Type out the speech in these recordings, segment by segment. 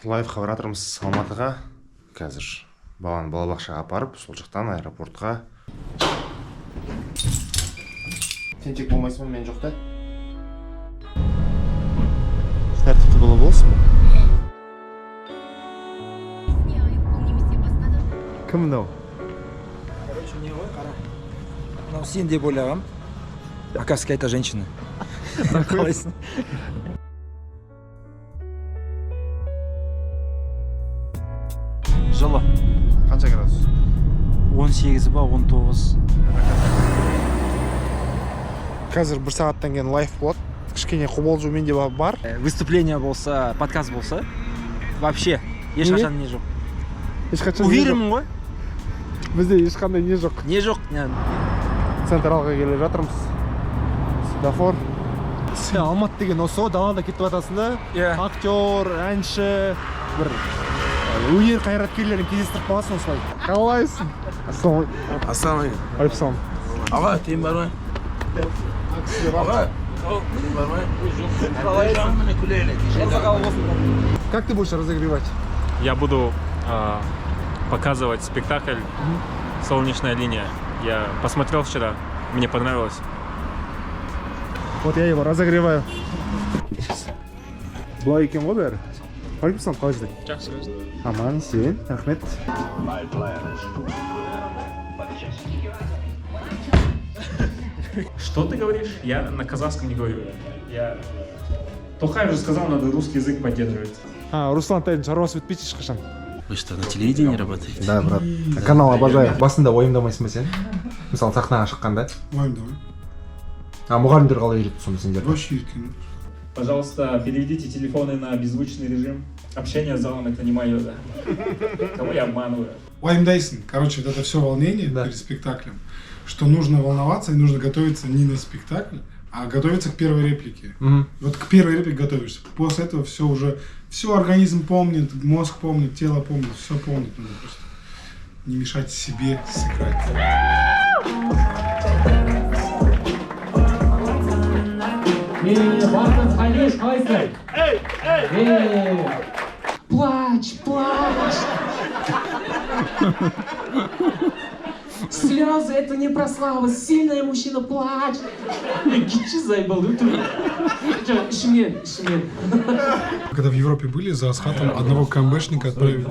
лайфқа баратырмыз Алматыға. Қазір баланы балабақшаға апарып, сол жақтан аэропортқа. Сен тек болмайсың, мен жоқ та. Тәртіпті бола болсын ба? Кім мынау? Короче, не ғой, қара. Мынау сен деп ойлағам. Оказывается, это женщина. Қалайсың? Жылы. Қанша градус? 18 ба, 19. Қазір бір сағаттан кейін лайф болады. Кішкене қобалжумен де бар. Выступление болса, подкаст болса, вообще ешқашан не жоқ. Ешқашан Уверенмін ғой? Бізде ешқандай не жоқ. Не жоқ. Централға келе жатырмыз. Светофор. Сен Алматы деген осы далада кетіп жатасың да? Актер, әнші, бір өнер қайраткерлерін кездестіріп қаласың осылай. Қалайсың? Ассалаумағалейкум. Алейкум. Аға, тиын бар ма? Аға, тиын бар ма? Как ты будешь разогревать? Я буду показывать спектакль «Солнечная линия». Я посмотрел вчера, мне понравилось. Вот я его разогреваю. Былай екен ғой бәрі. Қалайсың, қалайсың? Жақсы өзің. Аман, сен, рахмет. Что ты говоришь? Я на казахском не говорю. Тохаев же сказал, надо русский язык поддерживать. Руслан тайдың шаруасы бітпейді ешқашан. Вы что, на телевидении работаете? Да, брат. Канал обожаю. Басында уайымдамайсың ба сен? Мысалы, сахнаға шыққанда. Уайымдамай. Мұғалімдер қалай үйретті сонда сендерді? Вообще үйреткен. Пожалуйста, переведите телефоны на беззвучный режим. Общение с залом — это не мое, да. Кого я обманываю? Уайымдайсың. Короче, вот это все волнение перед спектаклем, что нужно волноваться и нужно готовиться не на спектакль, а готовиться к первой реплике. Вот к первой реплике готовишься. После этого все уже, все организм помнит, мозг помнит, тело помнит, все помнит. Нужно просто не мешать себе сыграть. Плачь, плачь. Слезы — это не про славу. Сильный мужчина плачет. Гичи заебал. Шмен. Когда в Европе были, за Асхатом одного КМБшника отправили.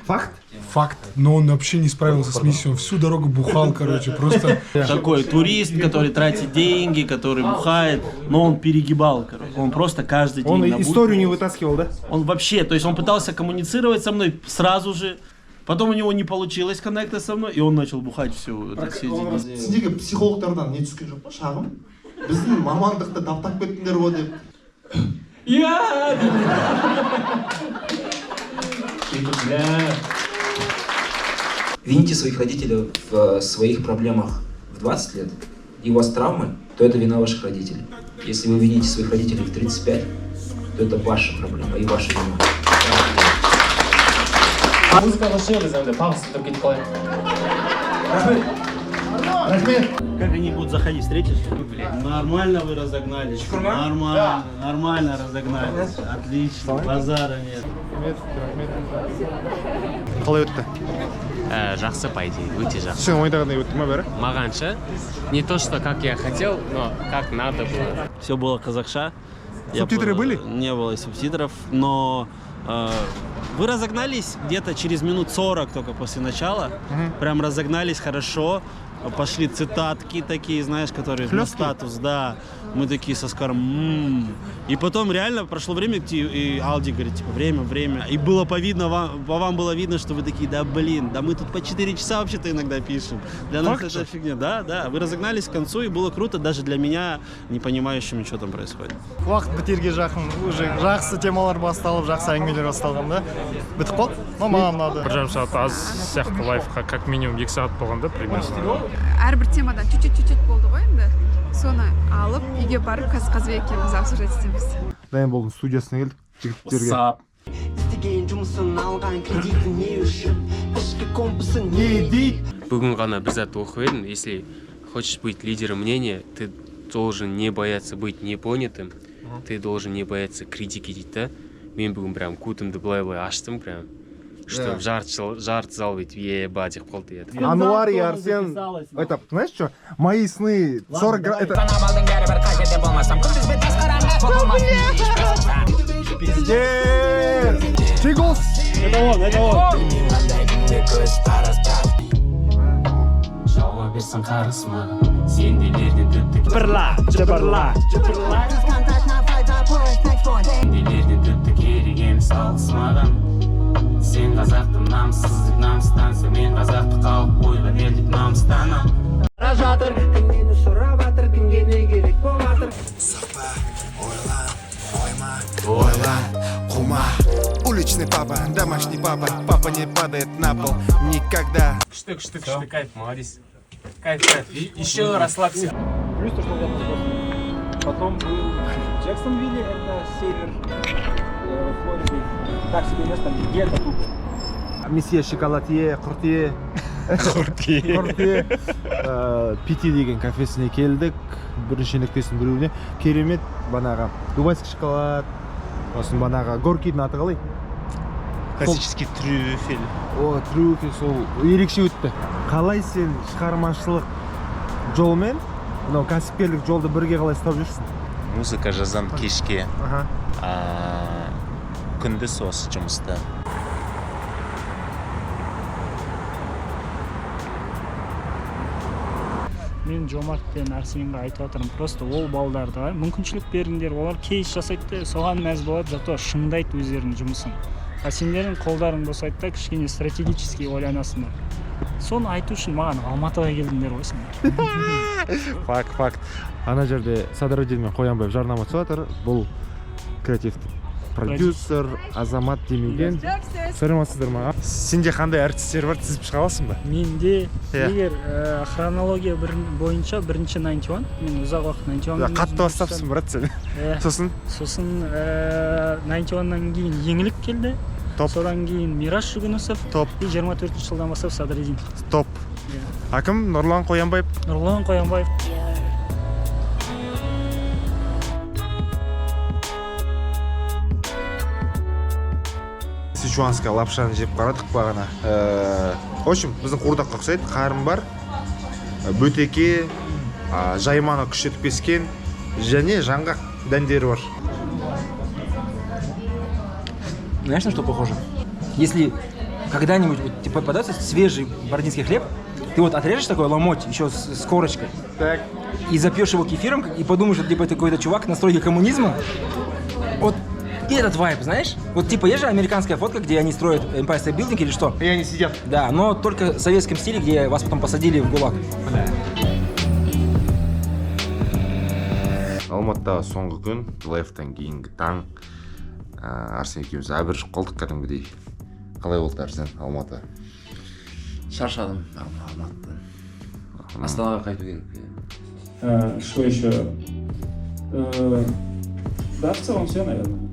Факт? Факт. Но он вообще не справился с миссией. Он всю дорогу бухал, короче, просто... Такой турист, который тратит деньги, который бухает, но он перегибал, короче. Он просто каждый день... Он на историю не вытаскивал, да? Он вообще, то есть он пытался коммуницировать со мной сразу же, потом у него не получилось коннекта со мной, и он начал бухать всю это все деньги. Сіздегі психологтардан не түскен жоқ па шағым? Біздің мамандықты таптап кеттіңдер ғой деп. Вините своих родителей в своих проблемах в 20 лет, и у вас травмы, то это вина ваших родителей. Если вы вините своих родителей в 35, то это ваша проблема и ваша вина. Музыканы шейлі зәуді, тағысын тұрып кетіп қалайын. Как они будут заходить, встретишь? Нормально вы разогнались. Нормально разогнались. Отлично, базара нет. Қалай өтті? Жақсы, по идее, өте жақсы. Сен ойдағандай өтті ма бәрі? Мағанша, не то, что как я хотел, но как надо было. Все было казахша. Субтитры были? Не было субтитров, но вы разогнались где-то через минут 40 только после начала. Прям разогнались хорошо. Пошли цитатки такие, знаешь, которые на статус, да. Мы такие со Скаром, И потом реально прошло время, и Алди говорит, типа, время. И было по вам было видно, что вы такие, да блин, да мы тут по 4 часа вообще-то иногда пишем. Для нас это фигня. Да. Вы разогнались к концу, и было круто даже для меня, не понимающим, что там происходит. Уақыт бітерге жақын, уже жақсы темалар басталып, жақсы әңгімелер басталған да. Бітіп қалды, но маған ұнады. 1,5 сағат аз сияқты лайфқа как минимум 2 сағат болғанда примерно. Әрбір темадан чуть-чуть болды ғой енді. Соны алып, үйге барып Қазбек екеуміз обсуждать етеміз. Дайын болдың, студиясына келдік, жігіттерге. Істеген жұмысын алған кредиті не үшін? Ішкі компасы не дейді? Бүгін ғана бір зат оқып едім, если хочешь быть лидером мнения, ты должен не бояться быть непонятым, ты должен не бояться критики дейді да. мен бүгін прям кутымды былай аштым прям. Что жарты зал бүйтіп еба деп қалды еді. Ануар и Арсен, это, знаешь что, мои сны 40 градусов, пиздец! Чигос! Это он! Жауа берсін қарысма, сенделерден төптік жыбырла сенделерден төптік ереген салысмаған. Сен қазақты намсыздық намыстанса, мен қазақты қалып қойға бердік намыстанам. Жатыр, кімнені сұрап жатыр, кімге не керек болып жатыр. Сақпа, ойла, қума. Уличный папа, домашний папа, папа не падает на пол никогда. Күшті, кайф, молодец. Кайф. Еще расслабься. Плюс то, что у меня потом был Джексонвилле, это север Флориды. Так себе место, где-то тупо. Месье шоколадье, құртие. Пити деген кафесіне келдік. Бірінші нүктесінің біреуіне. Керемет банаға дубайский шоколад. Сосын банаға горкийдің аты қалай? Классический трюфель. О, трюфель сол ерекше өтті. Қалай сен шығармашылық жолмен, кәсіпкерлік жолды бірге қалай ұстап жүрсің? Музыка жазам кешке. Күндіз осы жұмыста. Мен Жомарт пен Арсенге айтып жатырмын, просто ол балдарды мүмкіншілік беріңдер, олар кейс жасайды, соған мәз болады, зато шыңдайды өздерінің жұмысын. А сендердің қолдарың босайды да, кішкене стратегически ойланасыңдар. Соны айту үшін маған Алматыға келдіңдер ғой сендер. Факт. Ана жерде Садырдин мен Қоянбаев жарнама түсіп жатыр. Бұл креативті продюсер Азамат демеген. Сәлеметсіздер ма? Сенде қандай әртістер бар, тізіп шыға аласың ба? Менде егер хронология бойынша бірінші 91, мен ұзақ уақыт 91. Қатты бастапсың, брат, сен. Сосын 91-нан кейін Еңлік келді. Содан кейін Мираш Жүгінісов. Топ. 24 жылдан бастап Садырдин. Топ. Акым Нұрлан Қоянбаев. Сычуанская лапшаны жеп қарадық бағана. В общем, біздің қуырдаққа ұқсайды, қарын бар, бөтеке, жайманы күшетіп кескен, және жаңғақ дәндері бар. Знаешь, на что похоже? Если когда-нибудь тебе попадается свежий бородинский хлеб, ты вот отрежешь такой ломоть еще с корочкой, так, и запьешь его кефиром, и подумаешь, что типа это какой-то чувак на стройке коммунизма. Вот и этот вайб, знаешь? Вот типа есть же американская фотка, где они строят Empire State Building или что? И они сидят. Да, но только в советском стиле, где вас потом посадили в ГУЛАГ. Алматыда соңғы күн, лайфтан кейінгі таң, Арсен екеуміз әбір қолдық кәдімгідей. Қалай болды Арсен, Алматы? Шаршадым Алматыдан. Астанаға қайту керек. Что еще? Да, в целом все, наверное.